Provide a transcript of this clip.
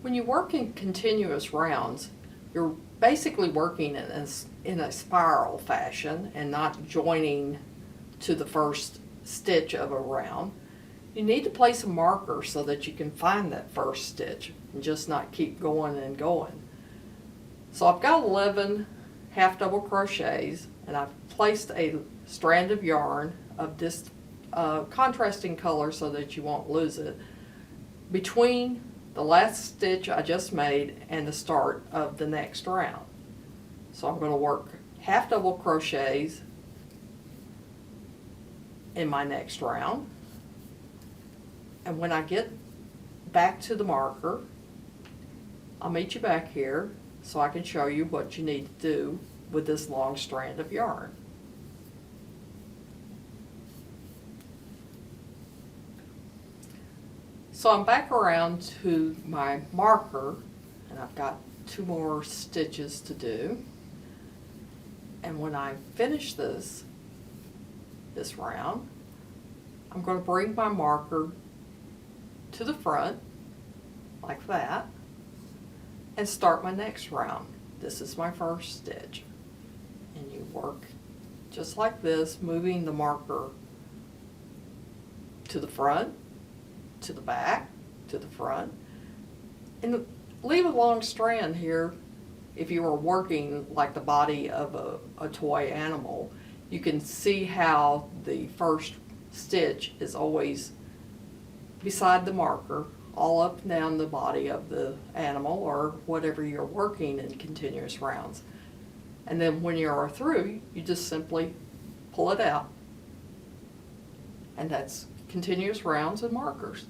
When you work in continuous rounds, you're basically working in a spiral fashion and not joining to the first stitch of a round. You need to place a marker so that you can find that first stitch and just not keep going and going. So I've got 11 half double crochets, and I've placed a strand of yarn of this contrasting color so that you won't lose it between the last stitch I just made and the start of the next round. So I'm going to work half double crochets in my next round, and when I get back to the marker, I'll meet you back here so I can show you what you need to do with this long strand of yarn. So I'm back around to my marker, and I've got 2 more stitches to do. And when I finish this round, I'm going to bring my marker to the front like that and start my next round. This is my first stitch, and you work just like this, moving the marker to the front, to the back, to the front, and leave a long strand here. If you were working like the body of a toy animal, you can see how the first stitch is always beside the marker, all up and down the body of the animal or whatever you're working in continuous rounds. And then when you are through, you just simply pull it out. And that's continuous rounds and markers.